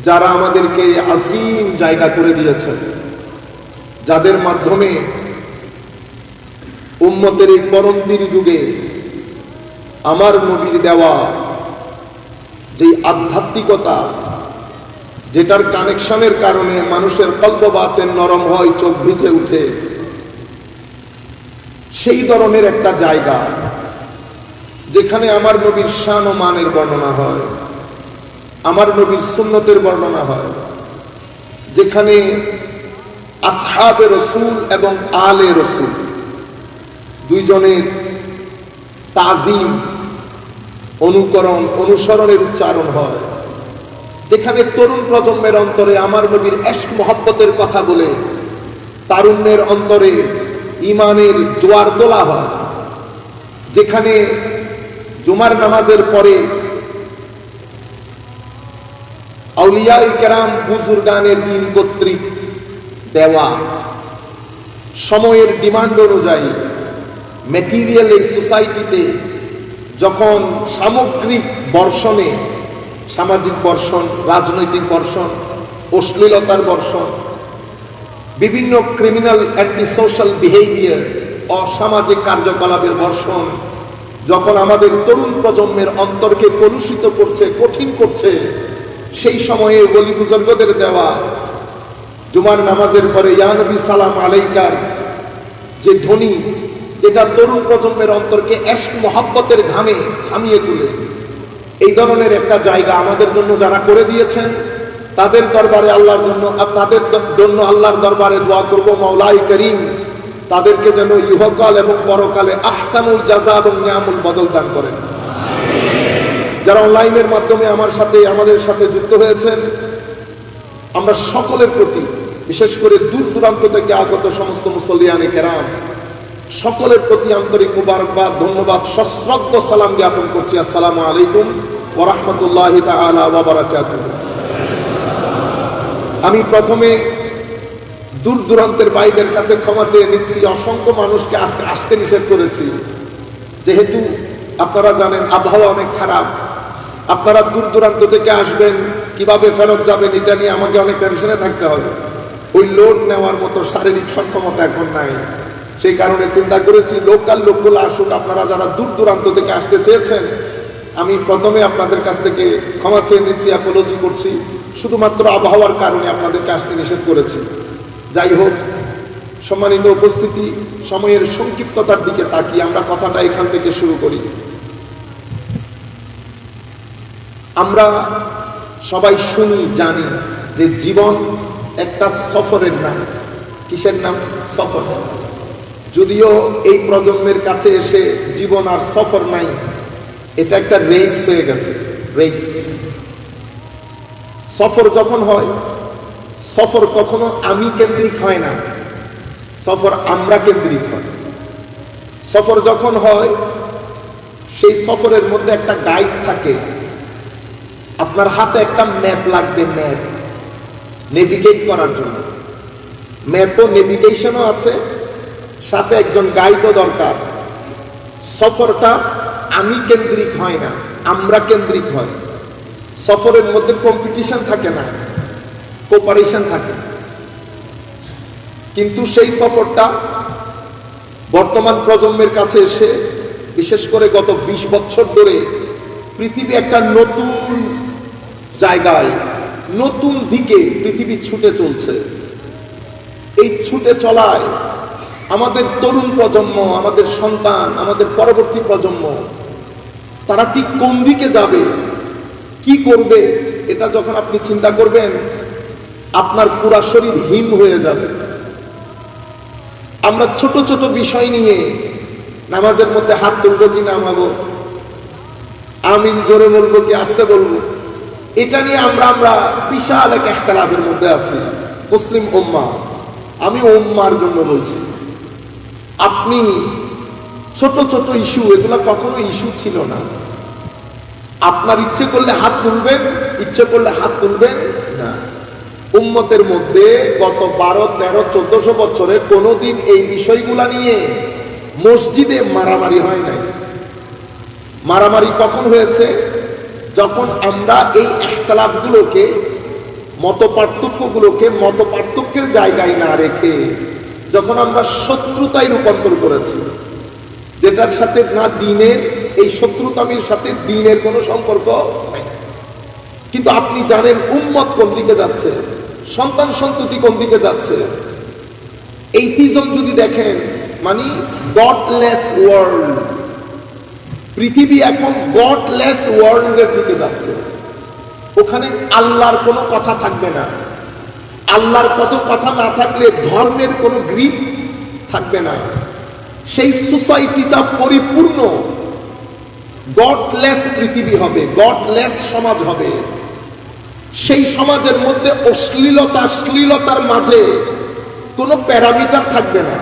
যারা আমাদেরকে আজিম জায়গা করে দিয়েছেন, যাদের মাধ্যমে উম্মতের এই পরমদির যুগে আমার নবীর দেওয়া যে আধ্যাত্মিকতা, যেটার কানেকশনের কারণে মানুষের কল্প বাতেন নরম হয়, চোখ ভিজে উঠে, সেই ধরনের একটা জায়গা যেখানে আমার নবীর শান ও মানের বর্ণনা হয়, আমার নবীর সুন্নতের বর্ণনা হয়, যেখানে আসহাবে রসুল এবং আলে রসুল দুইজনের তাজিম, অনুকরণ, অনুসরণের উচ্চারণ হয়, যেখানে তরুণ প্রজন্মের অন্তরে আমার নবীর ইশক মহব্বতের কথা বলে তারুণ্যের অন্তরে ঈমানের জোয়ার তোলা হয়, যেখানে জুমার নামাজের পরে আউলিয়ায়ে কেরাম বুজুর্গানে দ্বীন কর্তৃক দেওয়া সময়ের ডিমান্ড অনুযায়ী ম্যাটেরিয়াল এই সোসাইটিতে যখন সামগ্রিক বর্ষণে, সামাজিক বর্ষণ, রাজনৈতিক বর্ষণ, অশ্লীলতার বর্ষণ, বিভিন্ন ক্রিমিনাল অ্যান্টি সোশ্যাল বিহেভিয়ার, অসামাজিক কার্যকলাপের বর্ষণ যখন আমাদের তরুণ প্রজন্মের অন্তরকে কলুষিত করছে, কঠিন করছে, সেই সময়ে ওলি বুজুর্গদের দেওয়া জুমার নামাজের পরে ইয়া নবী সালাম আলাইকার যে ধ্বনি, যেটা তরুণ প্রজন্মের অন্তরকে ইশক মহব্বতের ঘামে থামিয়ে তুলে, এই ধরনের একটা জায়গা আমাদের জন্য যারা করে দিয়েছেন, তাদের দরবারে আল্লাহর জন্য আল্লাহর দরবারে দোয়া করব, মাওলাই করিম তাদেরকে যেন ইহকাল এবং পরকালে আহসানুল জাযা এবং নিয়ামুল বদল দান করেন। যারা অনলাইনের মাধ্যমে আমাদের সাথে যুক্ত হয়েছেন, আমরা সকলের প্রতি, বিশেষ করে দূর দূরান্ত থেকে আগত সমস্ত মুসল্লিয়ানে কেরাম, সকলের প্রতি আন্তরিক মুবারকবাদ, ধন্যবাদ, সশ্রদ্ধ সালাম জ্ঞাপন করছি। আসসালামু আলাইকুম ওয়া রাহমাতুল্লাহি তাআলা ওয়া বারাকাতুহু। আমি প্রথমে দূর দূরান্তের ভাইদের কাছে ক্ষমা চেয়ে নিচ্ছি, অসংখ্য মানুষকে আজকে আসতে নিষেধ করেছি, যেহেতু আপনারা জানেন আবহাওয়া অনেক খারাপ, আপনারা দূর দূরান্ত থেকে আসবেন, কিভাবে ফেরত যাবেন এটা নিয়ে আমাকে অনেক টেনশনে থাকতে হবে। ওই লোড নেওয়ার মতো শারীরিক সক্ষমতা এখন নাই, সেই কারণে চিন্তা করেছি লোকাল লোকগুলো আসুক। আপনারা যারা দূর দূরান্ত থেকে আসতে চেয়েছেন, আমি প্রথমে আপনাদের কাছ থেকে ক্ষমা চেয়ে নিচ্ছি, অ্যাপোলজি করছি, শুধুমাত্র আবহাওয়ার কারণে আপনাদেরকে আসতে নিষেধ করেছি। যাই হোক, সম্মানিত উপস্থিতি, সময়ের সংক্ষিপ্ততার দিকে তাকিয়ে আমরা কথাটা এখান থেকে শুরু করি। আমরা সবাই শুনি, জানি যে জীবন একটা সফরের নাম। কিসের নাম? সফর। যদিও এই প্রজন্মের কাছে এসে জীবন আর সফর নাই, এটা একটা রেস হয়ে গেছে। রেস, সফর যখন হয়, সফর কখনো আমি কেন্দ্রিক হয় না, সফর আমরা কেন্দ্রিক হয়। সফর যখন হয়, সেই সফরের মধ্যে একটা গাইড থাকে, আপনার হাতে একটা ম্যাপ লাগবে, ম্যাপ নেভিগেট করার জন্য। ম্যাপও নেভিগেশনও আছে, সাথে একজন গাইডও দরকার। সফরটা আমি কেন্দ্রিক হয় না, আমরা কেন্দ্রিক হয়। সফরের মধ্যে কম্পিটিশন থাকে না, কোপারেশন থাকে। কিন্তু সেই সফরটা বর্তমান প্রজন্মের কাছে এসে, বিশেষ করে গত 20 বছর ধরে পৃথিবী একটা নতুন জায়গায়, নতুন দিকে পৃথিবী ছুটে চলছে। এই ছুটে চলায় আমাদের তরুণ প্রজন্ম, আমাদের সন্তান, আমাদের পরবর্তী প্রজন্ম, তারা ঠিক কোন দিকে যাবে, কি করবে, এটা যখন আপনি চিন্তা করবেন, আপনার পুরা শরীর হিম হয়ে যাবে। আমরা ছোট ছোট বিষয় নিয়ে নামাজের মধ্যে হাত তুলবো কি নামাবো, আমিন জোরে বলবো কি আস্তে বলবো, এটা নিয়ে আমরা বিশাল এক ইখতিলাফের মধ্যে আছি। মুসলিম উম্মাহ, আমি উম্মার জন্য বলছি, আপনি ছোট ছোট ইস্যু, এগুলো কখনো ইস্যু ছিল না। আপনার ইচ্ছে করলে হাত তুলবেন, ইচ্ছে করলে হাত তুলবেন না। উম্মতের মধ্যে গত 12, 13, 1400 বছরে কোনোদিন এই বিষয়গুলা নিয়ে মসজিদে মারামারি হয় নাই। মারামারি কখন হয়েছে? যখন আমরা এই ইখতিলাফগুলোকে মত পার্থক্যগুলোকে মত পার্থক্যের জায়গায় না রেখে যখন আমরা শত্রুতায় রূপান্তর করেছি, যেটার সাথে না দিনের, এই শত্রুতামির সাথে দিনের কোনো সম্পর্ক নাই, কিন্তু আপনি জানেন উম্মত কোন দিকে যাচ্ছে, সন্তান সন্ততি কোন দিকে যাচ্ছে। এইথিজম যদি দেখেন, মানে গডলেস ওয়ার্ল্ড, পৃথিবী এখন গডলেস ওয়ার্ল্ডের দিকে যাচ্ছে। ওখানে আল্লাহর কোনো কথা থাকবে না, আল্লাহর কত কথা না থাকলে ধর্মের কোনো গ্রিপ থাকবে না। সেই সোসাইটিটা পরিপূর্ণ গডলেস পৃথিবী হবে, গডলেস সমাজ হবে। সেই সমাজের মধ্যে শ্লীলতার মাঝে কোনো প্যারামিটার থাকবে না।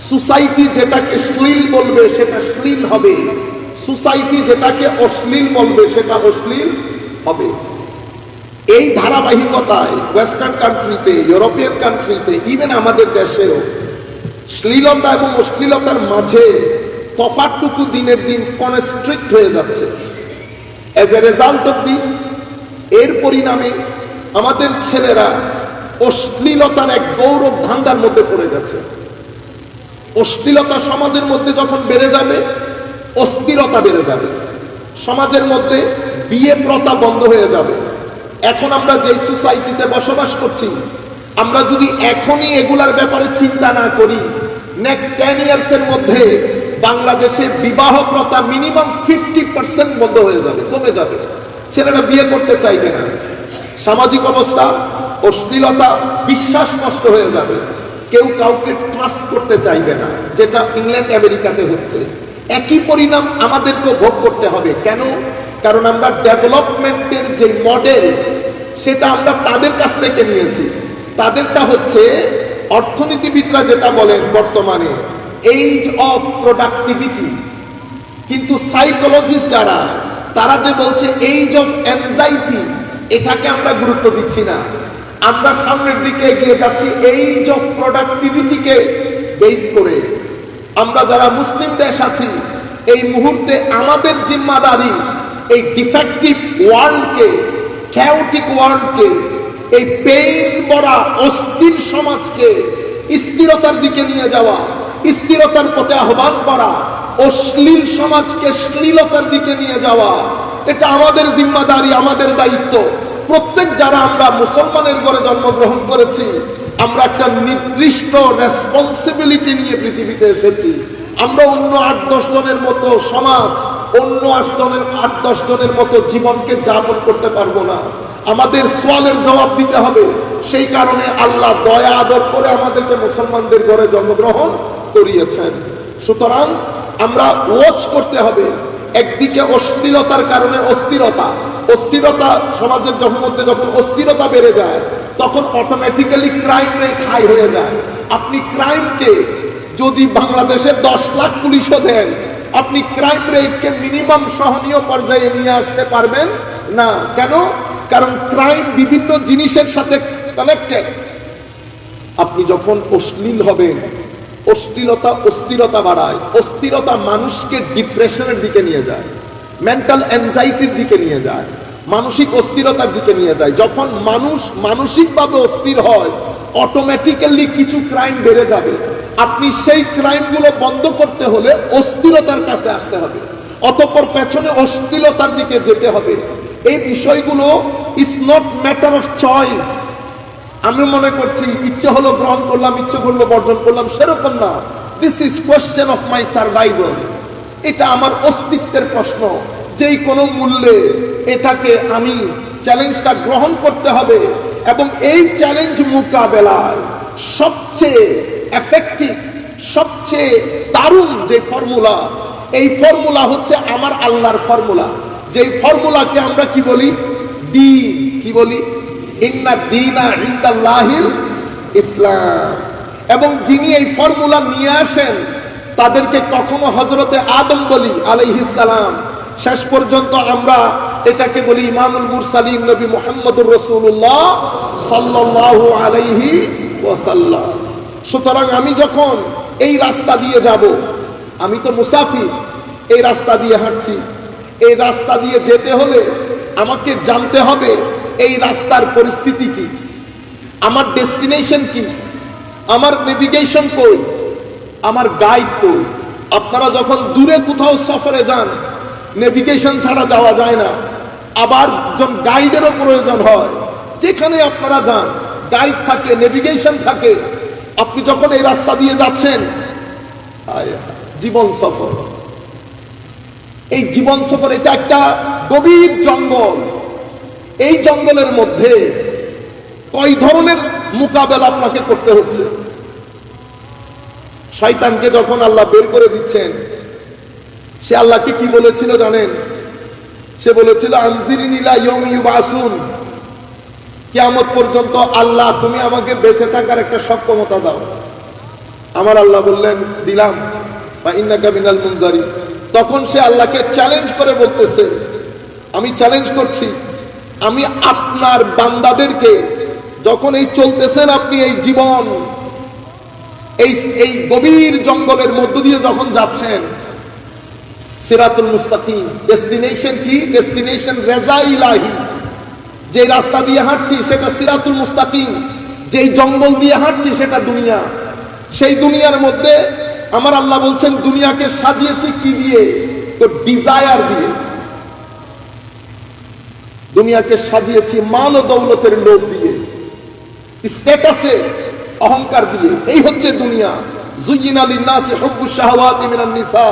সোসাইটি যেটাকে শ্লীল বলবে সেটা শ্লীল হবে, সোসাইটি যেটাকে অশ্লীল বলবে সেটা অশ্লীল হবে। এই ধারাবাহিকতায় ওয়েস্টার্ন কান্ট্রিতে, ইউরোপিয়ান কান্ট্রিতে, ইভেন আমাদের দেশেও শ্লীলতা এবং অশ্লীলতার মাঝে তফাৎটুকু দিনের দিন কনস্ট্রিক্ট হয়ে যাচ্ছে। As a result of this, এর পরিণামে আমাদের ছেলেরা অশ্লীলতার এক গৌরব ধান্দার মধ্যে পড়ে গেছে। অশ্লীলতা সমাজের মধ্যে যখন বেড়ে যাবে, অস্থিরতা বেড়ে যাবে সমাজের মধ্যে, বিয়ে প্রথা বন্ধ হয়ে যাবে। এখন আমরা যেই সোসাইটিতে বসবাস করছি, আমরা যদি এখনই এগুলার ব্যাপারে চিন্তা না করি, নেক্সট 10 ইয়ার্সের মধ্যে বাংলাদেশে বিবাহ প্রথা মিনিমাম 50% বন্ধ হয়ে যাবে, কমে যাবে। ছেলেরা বিয়ে করতে চাইবে না, সামাজিক অবস্থা, অশ্লীলতা, বিশ্বাস নষ্ট হয়ে যাবে, কেউ কাউকে ট্রাস্ট করতে চাইবে না, যেটা ইংল্যান্ড আমেরিকাতে হচ্ছে। একই পরিণাম আমাদেরকেও ভোগ করতে হবে। কেন? কারণ আমরা ডেভেলপমেন্টের যে মডেল, সেটা আমরা তাদের কাছ থেকে নিয়েছি। তাদেরটা হচ্ছে অর্থনীতিবিদরা যেটা বলেন বর্তমানে এইজ অফ প্রোডাক্টিভিটি, কিন্তু সাইকোলজিস্ট যারা, তারা যে বলছে এইজ অফ অ্যাংজাইটি, এটাকে আমরা গুরুত্ব দিচ্ছি না। আমরা সামনের দিকে এগিয়ে যাচ্ছি এইজ অফ প্রোডাক্টিভিটিকে বেস করে। আমরা যারা মুসলিম দেশ আছি, এই মুহূর্তে আমাদের জিম্মাদারি এই ডিফেক্টিভ ওয়ার্ল্ডকে, ক্যাওটিক ওয়ার্ল্ডকে, এই পেইন ভরা অস্থির সমাজকে স্থিরতার দিকে নিয়ে যাওয়া, স্থিরতার পথে আহ্বান করা, অশ্লীল সমাজকে শ্লীলতার দিকে নিয়ে যাওয়া, এটা আমাদের জিম্মাদারি, আমাদের দায়িত্ব। প্রত্যেক যারা আমরা মুসলমানের ঘরে জন্মগ্রহণ করেছি, আমরা একটা নির্দিষ্ট রেসপন্সিবিলিটি নিয়ে পৃথিবীতে এসেছি। আমরা অন্য 8-10 জনের মতো সমাজ, অন্য 8-10 জনের মতো জীবনকে যাপন করতে পারবো না। আমাদের সওয়ালের জবাব দিতে হবে। সেই কারণে আল্লাহ দয়া আদর করে আমাদেরকে মুসলমানদের ঘরে জন্মগ্রহণ করিয়েছেন। সুতরাং আমরা ওয়াচ করতে হবে। একদিকে অশ্লীলতার কারণে অস্থিরতা সমাজের মধ্যে যখন অস্থিরতা বেড়ে যায়, তখন অটোমেটিক্যালি ক্রাইম রেট হাই হয়ে যায়। আপনি ক্রাইমকে যদি বাংলাদেশে 10 লাখ পুলিশও দেন, আপনি ক্রাইম রেটকে মিনিমাম সহনীয় পর্যায়ে নিয়ে আসতে পারবেন না। কেন? কারণ ক্রাইম বিভিন্ন জিনিসের সাথে কানেক্টেড। আপনি যখন অশ্লীল হবেন, অশ্লীলতা অস্থিরতা বাড়ায়, অস্থিরতা মানুষকে ডিপ্রেশনের দিকে নিয়ে যায়, মেন্টাল অ্যাংজাইটির দিকে নিয়ে যায়, মানসিক অস্থিরতার দিকে নিয়ে যায়। যখন মানুষ মানসিকভাবে অস্থির হয়, অটোমেটিক্যালি কিছু ক্রাইম বেড়ে যাবে। আপনি সেই ক্রাইমগুলো বন্ধ করতে হলে অস্থিরতার কাছে আসতে হবে, অতঃপর পেছনে অশ্লীলতার দিকে যেতে হবে। এই বিষয়গুলো is not matter of choice. আমি মনে করছি ইচ্ছে হলো গ্রহণ করলাম, ইচ্ছে করলো বর্জন করলাম, সেরকম না। This is question of my survival. এটা আমার অস্তিত্বের প্রশ্ন। যেই কোনো মূল্যে এটাকে আমি চ্যালেঞ্জটা গ্রহণ করতে হবে, এবং এই চ্যালেঞ্জ মোকাবেলায় সবচেয়ে এফেক্টিভ, সবচেয়ে দারুণ যে ফর্মুলা, এই ফর্মুলা হচ্ছে আমার আল্লাহর ফর্মুলা। যেই ফর্মুলাকে আমরা কি বলি? দ্বীন। কি বলি? ইন্না দীনা ইনদাল্লাহিল ইসলাম। এবং যিনি এই ফর্মুলা নিয়ে আসেন, তাদেরকে কখনো হযরতে আদম বলি আলাইহিস সালাম, শেষ পর্যন্ত আমরা এটাকে বলি ইমামুল মুরসালিন নবী মুহাম্মদুর রাসূলুল্লাহ সাল্লাল্লাহু আলাইহি ওয়াসাল্লাম। সুতরাং আমি যখন এই রাস্তা দিয়ে যাব, আমি তো মুসাফির, এই রাস্তা দিয়ে হাঁটছি। এই রাস্তা দিয়ে যেতে হলে আমাকে জানতে হবে এই রাস্তার পরিস্থিতি কি। আমার ডেস্টিনেশন কি, আমার নেভিগেশন কই, আমার গাইড কই। আপনারা যখন দূরে কোথাও সফরে যান, নেভিগেশন ছাড়া যাওয়া যায় না। আবার যখন গাইডেরও প্রয়োজন হয়, যেখানে আপনারা যান গাইড থাকে, নেভিগেশন থাকে। আপনি যখন এই রাস্তা দিয়ে যাচ্ছেন, জীবন সফর, এই জীবন সফর এটা একটা গভীর জঙ্গল। এই জঙ্গলের মধ্যে কয় ধরনের মোকাবেলা আপনাকে করতে হচ্ছে। শয়তানকে যখন আল্লাহ বের করে দিচ্ছেন, সে আল্লাহকে কি বলেছিল জানেন? সে বলেছিল আনজিরিনি ইলা ইয়াউমি ইউবাসুন, কিয়ামত পর্যন্ত আল্লাহ তুমি আমাকে বেঁচে থাকার একটা সক্ষমতা দাও। আমার আল্লাহ বললেন দিলাম, বা ইন্নাকা মিনাল মুনজারিন। তখন সে আল্লাহকে চ্যালেঞ্জ করে বলতেছে, আমি চ্যালেঞ্জ করছি, আমি আপনার বান্দাদেরকে যখন এই চলতেছেন আপনি এই জীবন, এই গভীর জঙ্গলের মধ্য দিয়ে যখন যাচ্ছেন, সিরাতুল মুস্তাকিম, ডেস্টিনেশন কি? ডেস্টিনেশন রেজা ইলাহি। যে রাস্তা দিয়ে হাঁটছি সেটা সিরাতুল মুস্তাকিম, যেই জঙ্গল দিয়ে হাঁটছি সেটা দুনিয়া। সেই দুনিয়ার মধ্যে আমার আল্লাহ বলছেন দুনিয়াকে সাজিয়েছি কি দিয়ে? তো ডিজায়ার দিয়ে। দুনিয়াকে সাজিয়েছি মাল ও দৌলতের লোভ দিয়ে, স্ট্যাটাসে অহংকার দিয়ে। এই হচ্ছে দুনিয়া। যুয়িনা লিন-নাসি হুব্বুশ শাহাওয়াতি মিনান নিসা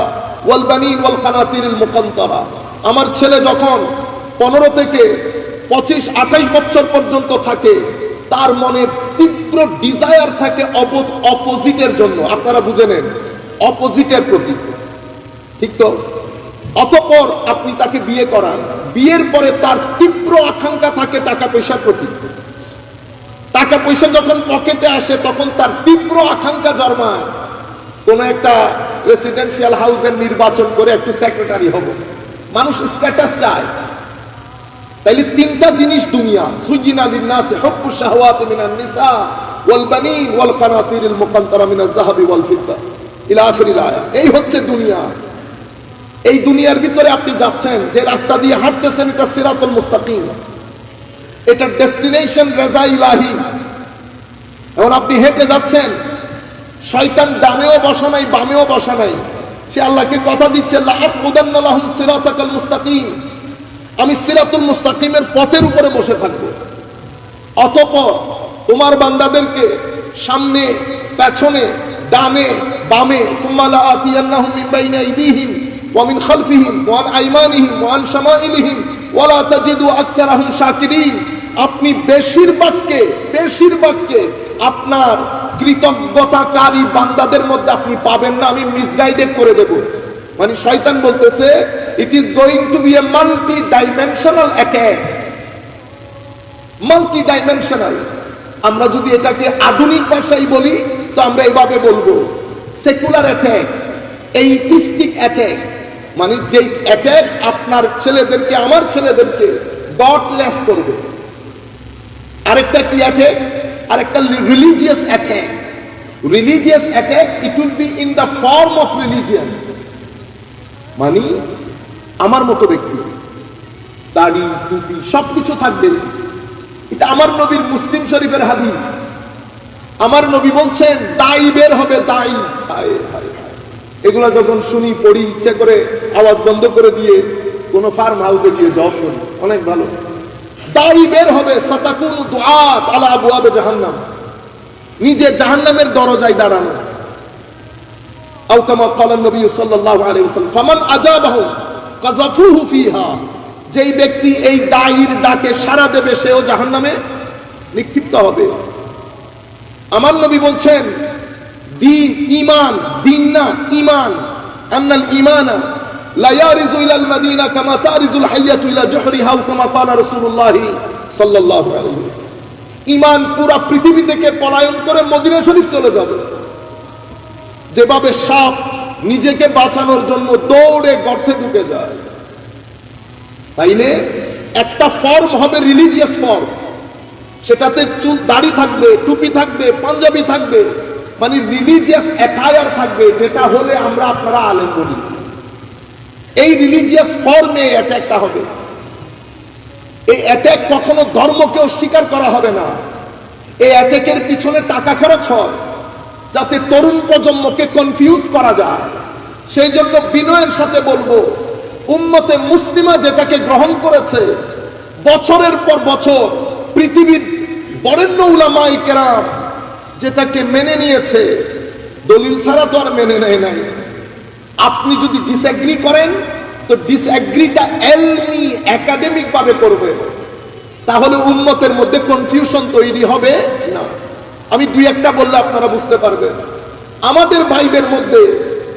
ওয়াল বানিন ওয়াল কানাতিরিল মুকান্তারা। আমার ছেলে যখন 15 থেকে 25-28 বছর পর্যন্ত থাকে, তার মনে তীব্র ডিজায়ার থাকে অপোজিটের জন্য। আপনারা বুঝে নেন, অপোজিটের প্রতি, ঠিক তো? অতঃপর আপনি তাকে বিয়ে করান, বিয়ের পরে তার তীব্র আকাঙ্ক্ষা থাকে টাকা পয়সার প্রতি। টাকা পয়সা যখন পকেটে আসে তখন তার তীব্র আকাঙ্ক্ষা জন্মায়, কোন একটা রেসিডেন্সিয়াল হাউসের নির্বাচন করে একটু সেক্রেটারি হব। মানুষ স্ট্যাটাস চায়। তাইলে তিনটা জিনিস দুনিয়া, যুয়িনা লিন-নাসি হুব্বুশ শাহাওয়াতি মিনান নিসা ওয়াল বানিন ওয়াল কানাতিরিল মুকান্তারা মিনাজ যাহাবি ওয়াল ফিদ্দা ইলা আখিরিল আয়া। এই হচ্ছে দুনিয়া। এই দুনিয়ার ভিতরে আপনি যাচ্ছেন, যে রাস্তা দিয়ে হাঁটতেছেন এটা সিরাতুল মুস্তাকিম, এটা ডেস্টিনেশন রেজা ইলাহি। এখন আপনি হেঁটে যাচ্ছেন, শয়তান ডানেও বসা নাই বামেও বসা নাই। সে আল্লাহকে কথা দিচ্ছে লাআকুদান্না লাহুম সিরাতাকাল মুস্তাকিম, আমি সিরাতুল মুস্তাকিমের পথের উপরে বসে থাকবো। অতঃপর তোমার বান্দাদেরকে সামনে পেছনে ডানে বামে সুম্মা লাআতিয়ান্নাহুম মিন বাইনি আইদিহিম ওয়া মিন খালফিহিম ওয়া আন আইমানিহিম ওয়া আন শামাইলিহিম ওয়া লা তাজিদু আকতারাহুম শাকিরিন। আপনি বেশিরভাগকে আপনার কৃতজ্ঞতাকারী বান্দাদের মধ্যে আপনি পাবেন না, আমি মিসগাইডেড করে দেব। মানে শয়তান বলতেছে it is going to be a multi dimensional attack. Multi dimensional, আমরা যদি এটাকে আধুনিক ভাষায় বলি তো আমরা এইভাবে বলবো সেকুলার অ্যাটাক, এইথিস্টিক অ্যাটাক। মানে যে অ্যাটাক আপনার ছেলেদেরকে, আমার ছেলেদেরকে গডলেস করবে। আরেকটা কি অ্যাটাক? আরেকটা religious attack. Religious attack, it will be in the form of religion. মানে আমার মতো ব্যক্তি, দাড়ি টুপি সবকিছু থাকবে। এটা আমার নবীর মুসলিম শরীফের হাদিস। আমার নবী বলছেন দাই বের হবে, দাই। এগুলো যখন শুনি পড়ি, ইচ্ছে করে আওয়াজ বন্ধ করে দিয়ে কোন ফার্ম হাউসে গিয়ে জব করি, অনেক ভালো। দাই বের হবে, সাতাকুনু দুআত আলা আবওয়াবে জাহান্নাম, নিজে জাহান্নামের দরজায় দাঁড়ানো। আও কামা ক্বালা নবী সাল্লাল্লাহু আলাইহি ওয়াসাল্লাম ফামান আজাবাহু কাযাফুহু ফিহা। যেই ব্যক্তি এই দায়ীর ডাকে সাড়া দেবে সেও জাহান্নামে নিক্ষিপ্ত হবে। আমার নবী বলছেন দিন ঈমান, দিন না ঈমান, আন্নাল ঈমানা লা ইয়ারিজু ইলাল মাদিনা কামা তারিজুল হাইয়াতু ইলা জুহরিহা কামা ক্বালা রাসূলুল্লাহ সাল্লাল্লাহু আলাইহি ওয়াসাল্লাম। ঈমান পুরো পৃথিবী থেকে পলায়ন করে মদিনা শরীফ চলে যাবে, যেভাবে সাপ নিজেকে বাঁচানোর জন্য দৌড়ে গর্তে ঢুকে যায়। তাইলে একটা ফর্ম হবে রিলিজিয়াস ফর্ম, সেটাতে চুল দাড়ি থাকবে, টুপি থাকবে, পাঞ্জাবি থাকবে, মানে রিলিজিয়াস অ্যাটায়ার থাকবে, যেটা হলে আমরা আপনারা আলেম বলি। এই রিলিজিয়াস ফর্মে অ্যাটাকটা হবে। এই অ্যাটাক কখনো ধর্মকে অস্বীকার করা হবে না, এই অ্যাটাকের পিছনে টাকা খরচ হয় যাতে তরুণ প্রজন্মকে কনফিউজ করা যায়। সেই জন্য বিনয়ের সাথে বলবো, উম্মতে মুসলিমা যেটাকে গ্রহণ করেছে বছরের পর বছর, পৃথিবীর বরেণ্য উলামায়ে কেরাম যেটাকে মেনে নিয়েছে, দলিল ছাড়া তো আর মেনে নেয় নাই। আপনি যদি ডিসএগ্রি করেন তো ডিসএগ্রিটা এলমি একাডেমিক ভাবে করবেন, তাহলে উম্মতের মধ্যে কনফিউশন তৈরি হবে না। আমি দুই একটা বললে আপনারা বুঝতে পারবেন। আমাদের ভাইদের মধ্যে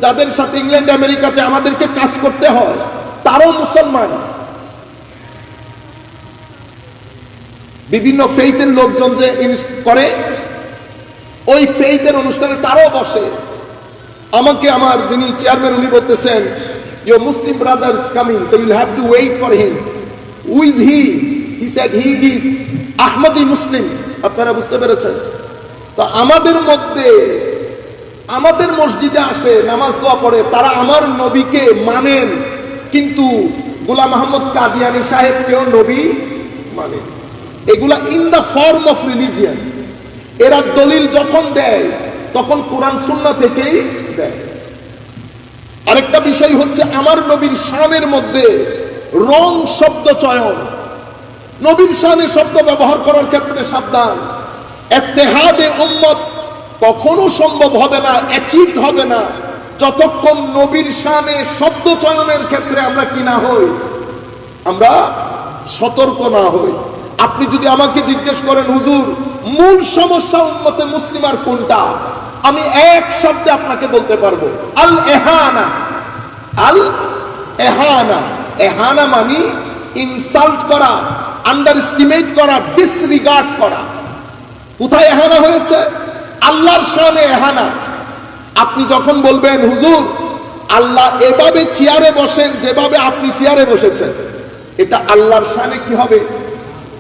যাদের সাথে ইংল্যান্ড আমেরিকাতে আমাদেরকে কাজ করতে হয়, তারাও মুসলমান, বিভিন্ন ফেইথের লোকজন যে করে ওই ফেইথের অনুষ্ঠানে তারাও বসে। আমাকে আমার যিনি চেয়ারম্যান উনি বলতেছেন, your Muslim brother is coming, so you'll have to wait for him. Who is he? He said he is Ahmadi Muslim. আপনারা বুঝতে পেরেছেন? তো আমাদের মধ্যে, আমাদের মসজিদে আসে, নামাজ দোয়া পড়ে, তারা আমার নবীকে মানেন, কিন্তু গোলাম আহমদ কাদিয়ানী সাহেবকেও নবী মানে। এগুলা in the form of religion. এরা দলিল যখন দেয় তখন কোরআন সুন্নাহ থেকেই দেয়। আরেকটা বিষয় হচ্ছে, আমার নবীর শানের মধ্যে রং শব্দ চয়ন, নবীর শানে শব্দ ব্যবহার করার ক্ষেত্রে সাবধান। ইত্তেহাদে উম্মত কখনো সম্ভব হবে না, অ্যাচিভড হবে না, যতক্ষণ নবীর শানে শব্দ চয়নের ক্ষেত্রে আমরা কি না হই, আমরা সতর্ক না হই। আপনি যদি আমাকে জিজ্ঞেস করেন, হুজুর মূল সমস্যা উম্মতে মুসলিমার কোনটা, আমি এক শব্দে আপনাকে বলতে পারবো, আল এহানা। আল এহানা, এহানা মানে ইনসাল্ট করা, আন্ডার এস্টিমেট করা, ডিসরিগার্ড করা। কোথায় এহানা হয়েছে? আল্লাহর শানে এহানা। আপনি যখন বলবেন, হুজুর আল্লাহ এভাবে চেয়ারে বসেন যেভাবে আপনি চেয়ারে বসেছেন, এটা আল্লাহর শানে কি হবে?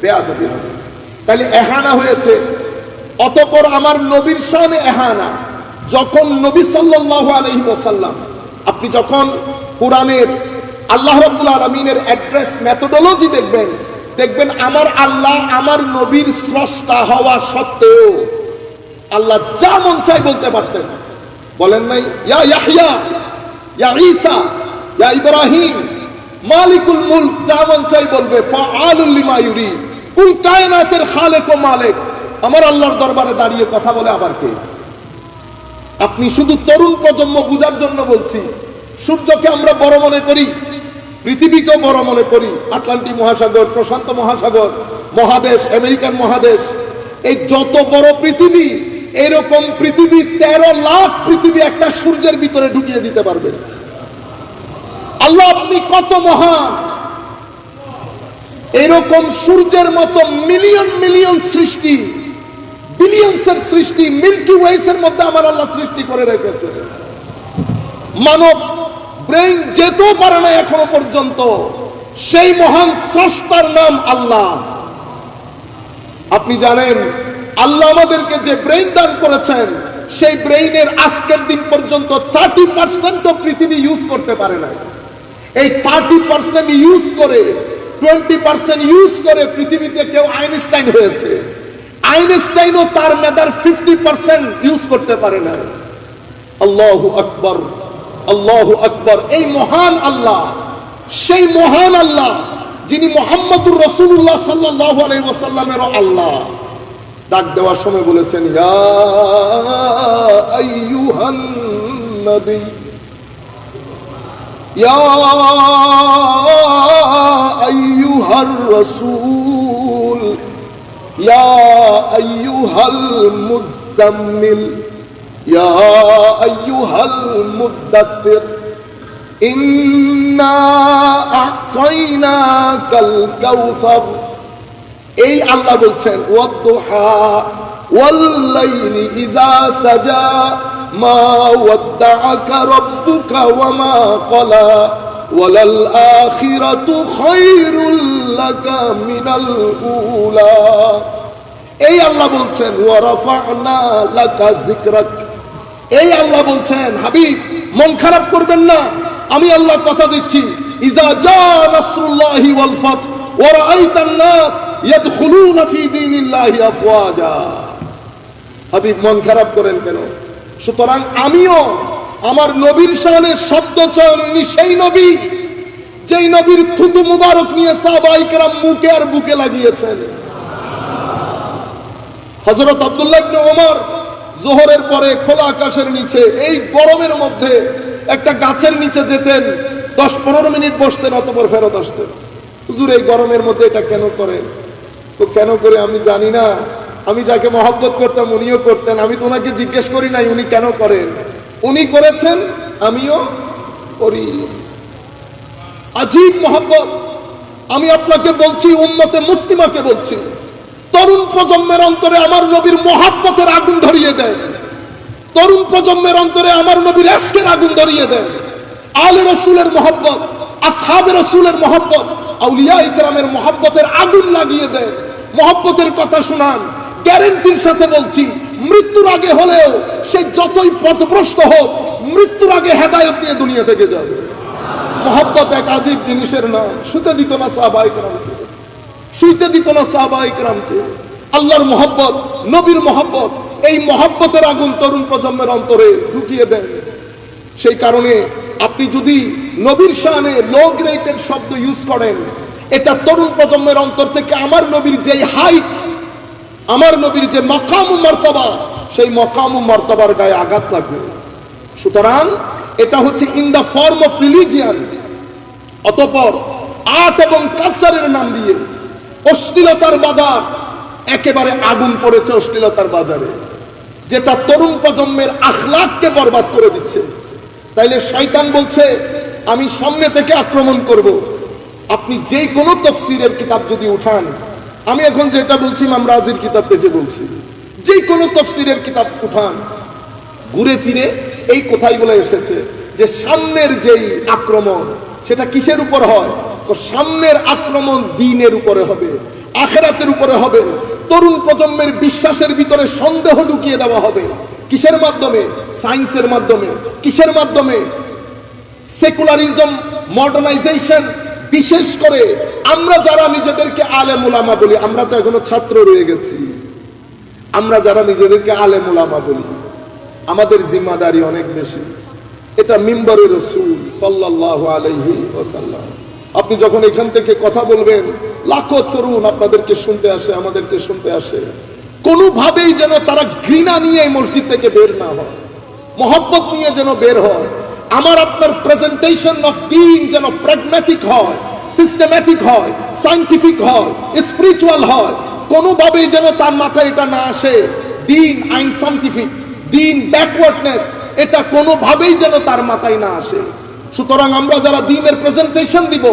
বেয়াদবি হবে। তাহলে এহানা হয়েছে। অতঃপর আমার নবীর শানে এহানা, যখন নবী সাল্লাল্লাহু আলাইহি ওয়াসাল্লাম, আপনি যখন কোরআনের আল্লাহ রাব্বুল আলামিনের অ্যাড্রেস মেথোডোলজি দেখবেন, দেখবেন আমার আল্লাহ আমার নবীর স্রষ্টা হওয়া সত্ত্বেও আল্লাহ যা মন চাই বলতে পারতেন। বলেন নাই, ইয়া ইয়াহইয়া, ইয়া ঈসা, ইয়া ইব্রাহিম, মালিকুল মুলক, যা মন চাই বলবে, ফাআলুল লিমা ইউরিদ, কুল কায়নাতের খালেক ও মালিক। আমার আল্লাহর দরবারে দাঁড়িয়ে কথা বলে আবার কে? আপনি শুধু তরুণ প্রজন্ম বুঝার জন্য বলছি, সূর্যকে আমরা বড় মনে করি, পৃথিবীকেও বড় মনে করি, আটলান্টিক মহাসাগর, প্রশান্ত মহাসাগর, মহাদেশ, আমেরিকান মহাদেশ, এই যত বড় পৃথিবী, এরকম পৃথিবী 13 লাখ পৃথিবী একটা সূর্যের ভিতরে ঢুকিয়ে দিতে পারবে। আল্লাহ আপনি কত মহান! এরকম সূর্যের মতো মিলিয়ন মিলিয়ন সৃষ্টি, বিলিয়ন্সের সৃষ্টি, মিল্কি ওয়েসের মধ্যে আমার আল্লাহ সৃষ্টি করে রেখেছে। মানব ব্রেইন যেতেও পারে না এখনো পর্যন্ত, সেই মহান স্রষ্টার নাম আল্লাহ। আপনি জানেন আল্লাহ আমাদেরকে যে ব্রেইন দান করেছেন, সেই ব্রেইনের আজকের দিন পর্যন্ত 30% পৃথিবী ইউজ করতে পারে না। এই 30% ইউজ করে, 20% ইউজ করে পৃথিবীতে কেউ আইনস্টাইন হয়েছে। আইনস্টাইনও তার মেধার 50% ইউজ করতে পারে না। আল্লাহু আকবার, আল্লাহু আকবার। এই মহান আল্লাহ, সেই মহান আল্লাহ যিনি মুহাম্মদুর রাসূলুল্লাহ সাল্লাল্লাহু আলাইহি ওয়াসাল্লামের আল্লাহ, ডাক দেওয়ার সময় বলেছেন, ইয়া আইয়ুহান নবী, ইয়া আইয়ুহার রাসূল, ইয়া আইয়ুহাল মুযাম্মিল, ইয়া আইয়ুহাল মুদ্দাথির, ইন্না আ'তাইনাকাল কাউসার। এই আল্লাহ বলছেন, ওয়াদ-দুহা ওয়াল লাইলি ইযা সাজা মা ওয়াদ্দাআকা রাব্বুকা ওয়া মা ক্বালা ওয়ালাল আখিরাতু খায়রুল লাকা মিনাল উলা। এই আল্লাহ বলছেন, ওয়া রাফা'না লাকা যিকরাক। এই আল্লাহ বলছেন, হাবিব মন খারাপ করবেন না, আমি আল্লাহ কথা দিচ্ছি, ইযা জা নাসরুল্লাহি ওয়াল ফাত ওয়া রাআইতান নাস ইয়াদখুলুনা ফি দীনিল্লাহি আফওয়াজা। হাবিব মন খারাপ করেন কেন? সুতরাং আমিও আমার নবীর শানে শব্দ চয়ন, উনি সেই নবী যেই নবীর থুতু মুবারক নিয়ে সাহাবায়ে কেরাম মুখে আর বুকে লাগিয়েছেন। হযরত আব্দুল্লাহ ইবনে ওমর যোহরের পরে খোলা আকাশের নিচে এই গরমের মধ্যে একটা গাছের নিচে যেতেন, 10-15 মিনিট বসতেন, অতঃপর ফেরত আসতেন। হুজুর এই গরমের মধ্যে এটা কেন করেন? তো কেন করে আমি জানি না, আমি যাকে মহব্বত করতাম উনিও করতেন, আমি তো ওনাকে জিজ্ঞেস করি নাই উনি কেন করেন, উনি করেছেন আমিও করি। আজীব মহব্বত। আমি আপনাকে বলছি, উম্মতে মুসলিমাকে বলছি, তরুণ প্রজন্মের অন্তরে আমার নবীর মহব্বতের আগুন ধরিয়ে দেয়, তরুণ প্রজন্মের অন্তরে আমার নবীর ইশকের আগুন ধরিয়ে দেয়। আলে রাসূলের মহব্বত, আসহাবে রাসূলের মহব্বত, আউলিয়া ইকরামের মহব্বতের আগুন লাগিয়ে দেয়। মহব্বতের কথা শুনান, গ্যারান্টির সাথে বলছি, মৃত্যুর আগে হলেও সে যতই পথভ্রষ্ট হোক, মৃত্যুর আগে হেদায়েত নিয়ে দুনিয়া থেকে যাবে। মহব্বত এক আজীব জিনিসের নাম। শুতে দিত না সাহাবায়ে কেরামকে, শুইতে দিত না সাহাবায়ে কেরামকে। আল্লাহর মহব্বত, নবীর মহব্বত, এই মহব্বতের আগুন তরুণ প্রজন্মের অন্তরে ঢুকিয়ে দেন। সেই কারণে আপনি যদি নবীর শানে লো গ্রেডের শব্দ ইউজ করেন, এটা তরুণ প্রজন্মের অন্তর থেকে আমার নবীর যেই হাইট, আমার নবীর যে মাকাম ও মর্তবা, সেই মাকাম ও মর্তবার গায়ে আঘাত লাগবে। সুতরাং এটা হচ্ছে in the form of religion. অতঃপর আর্ট এবং কালচারের নাম দিয়ে অশ্লীলতার বাজার, একেবারে আগুন পড়েছে অশ্লীলতার বাজারে, যেটা তরুণ প্রজন্মের আখলাককে বরবাদ করে দিচ্ছে। তাইলে শয়তান বলছে আমি সামনে থেকে আক্রমণ করব। আপনি যে কোনো তাফসীরের কিতাব যদি উঠান, আমি এখন যেটা বলছি ইমাম রাজির কিতাব থেকে বলছি, যে কোনো তাফসীরের কিতাব উঠান, ঘুরে ফিরে এই কথাই বলে এসেছে যে সামনের যেই আক্রমণ সেটা কিসের উপর হয়? তো সামনের আক্রমণ দ্বীনের উপরে হবে, আখিরাতের উপরে হবে। তরুণ প্রজন্মের বিশ্বাসের ভিতরে সন্দেহ ঢুকিয়ে দেওয়া হবে। কিসের মাধ্যমে? সায়েন্সের মাধ্যমে। কিসের মাধ্যমে? Secularism, modernisation. বিশেষ করে আমরা যারা নিজেদেরকে আলেম উলামা বলি, আমরা তো এখনো ছাত্র রয়ে গেছি, আমরা যারা নিজেদেরকে আলেম উলামা বলি, আমাদের জিম্মাদারি অনেক বেশি। এটা মিম্বরে রাসূল সাল্লাল্লাহু আলাইহি ওয়াসাল্লাম। আপনি যখন এখান থেকে কথা বলবেন, লাখো তরুণ আপনাদেরকে শুনতে আসে, আমাদেরকে শুনতে আসে। কোনোভাবেই যেন তারা ঘৃণা নিয়ে এই মসজিদ থেকে বের না হয়, মহব্বত নিয়ে যেন বের হয়। আমার আপনার প্রেজেন্টেশন অফ দ্বীন যেন প্র্যাগম্যাটিক হয়, সিস্টেম্যাটিক হয়, সায়েন্টিফিক হয়, স্পিরিচুয়াল হয়। কোনোভাবেই যেন তার মাথায় এটা না আসে দ্বীন আনসায়েন্টিফিক, দ্বীন ব্যাকওয়ার্ডনেস, এটা কোনোভাবেই যেন তার মাথায় না আসে। সুতরাং আমরা যারা দ্বীনের প্রেজেন্টেশন দিব,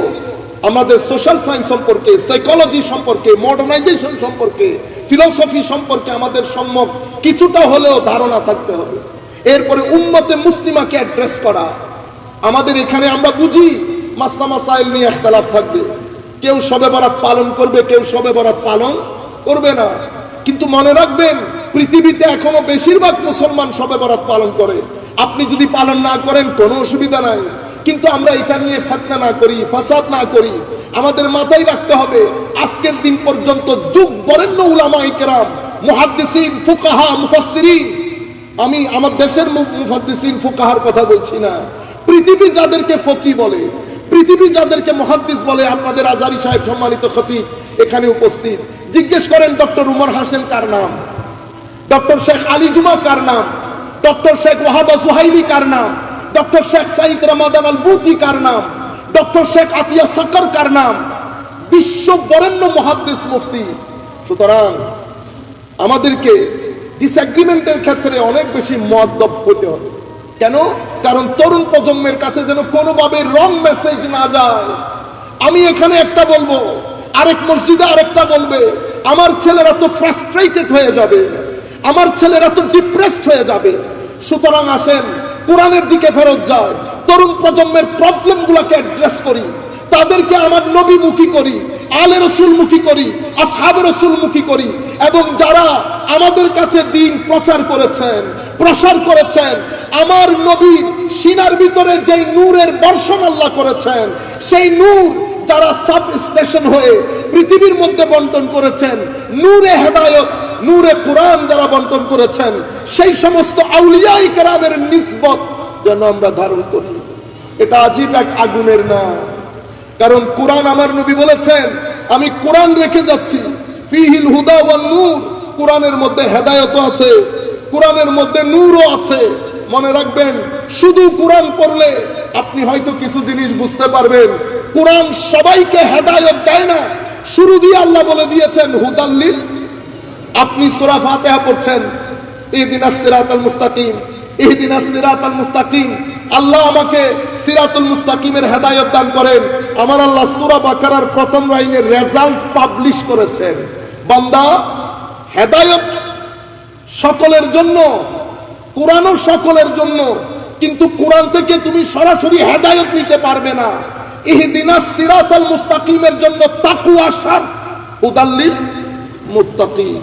আমাদের সোশ্যাল সায়েন্স সম্পর্কে, সাইকোলজি সম্পর্কে, মডার্নাইজেশন সম্পর্কে, ফিলোসফি সম্পর্কে আমাদের সম্যক কিছুটা হলেও ধারণা থাকতে হবে। এরপরে উম্মতে মুসলিমাকে অ্যাড্রেস করা। আমাদের এখানে আমরা বুঝি মাসলা মাসাইল নিয়ে ইখতিলাফ থাকবে, কেউ শবে বরাত পালন করবে, কেউ শবে বরাত পালন করবে না। কিন্তু মনে রাখবেন, পৃথিবীতে এখনো বেশিরভাগ মুসলমান শবে বরাত পালন করে। আপনি যদি পালন না করেন কোনো অসুবিধা নাই, কিন্তু আমরা এটা নিয়ে ফিতনা না করি, ফাসাদ না করি। আমাদের মাথায় রাখতে হবে, আজকের দিন পর্যন্ত যুগ বরেণ্য উলামায়ে কেরাম, মুহাদ্দিসিন, ফুকাহা, মুফাসসিরিন, আমি আমার দেশের মুহাদ্দিসিন ফুকাহার কথা বলছি না, পৃথিবী যাদেরকে ফকি বলে, পৃথিবী যাদেরকে মুহাদ্দিস বলে, আপনাদের আজহারী সাহেব সম্মানিত খতিব এখানে উপস্থিত, জিজ্ঞেস করেন ডক্টর উমর হাসেন কার নাম, ডক্টর শেখ আলী জুমা কার নাম, ডক্টর শেখ ওয়াহাবা সুহাইলি কার নাম, ডক্টর শেখ সাইদ রমাদান আল বুতি কার নাম, ডক্টর শেখ আতিয়া সাকর কার নাম, বিশ্ব বরেণ্য মুহাদ্দিস মুফতি। সুতরাং আমাদেরকে ডিসএগ্রিমেন্টের ক্ষেত্রে অনেক বেশি মুআদ্দাব হতে হবে। কেন? কারণ তরুণ প্রজন্মের কাছে যেন কোনোভাবে রং মেসেজ না যায়। আমি এখানে একটা বলবো, আরেক মসজিদে আরেকটা বলবে, আমার ছেলেরা তো ফ্রাস্ট্রেটেড হয়ে যাবে, আমার ছেলেরা তো ডিপ্রেসড হয়ে যাবে। সুতরাং আসেন কোরআনের দিকে ফেরত যায়, তরুণ প্রজন্মের প্রবলেমগুলোকে অ্যাড্রেস করি, তাদেরকে আমার নবী মুখী করি, আলে রাসূল মুখী করি, আসহাবে রাসূল মুখী করি। এবং যারা আমাদের কাছে দ্বীন প্রচার করেছেন, প্রসার করেছেন, আমার নবীর সিনার ভিতরে যেই নূরের বর্ষণ আল্লাহ করেছেন, সেই নূর যারা সাব স্টেশন হয়ে পৃথিবীর মধ্যে বন্টন করেছেন, নূরে হেদায়েত নূরে কোরআন যারা বন্টন করেছেন সেই সমস্ত আউলিয়ায়ে কেরামের নিসবত যেন আমরা ধারণ করি। এটা আজীব এক আগুনের নাম। কারণ কোরআন, আমার নবী বলেছেন, আমি কোরআন রেখে যাচ্ছি, ফিহিল হুদা ওয়ান নূর, কোরআনের মধ্যে হেদায়েত আছে, কোরআনের মধ্যে নূরও আছে। মনে রাখবেন, শুধু কোরআন পড়লে আপনি হয়তো কিছু জিনিস বুঝতে পারবেন। কোরআন সবাইকে হেদায়েত দেয় না। শুরু দিয়ে আল্লাহ বলে দিয়েছেন হুদাল্লিল। আপনি সূরা ফাতিহা পড়ছেন, ইহদিনাস সিরাতাল মুস্তাকিম, ইহদিনাস সিরাতাল মুস্তাকিম, আল্লাহ আমাকে সিরাতুল মুস্তাকিমের হেদায়েত দান করেন। আমার আল্লাহ সূরা বাকারার প্রথম লাইনের রেজাল্ট পাবলিশ করেছেন, বান্দা হেদায়েত সকলের জন্য, কোরআনও সকলের জন্য, কিন্তু কোরআন থেকে তুমি সরাসরি হেদায়েত নিতে পারবে না। ইহদিনাস সিরাতাল মুস্তাকিমের জন্য তাকওয়া শর্ত, হুদাল্লিল মুত্তাকিন।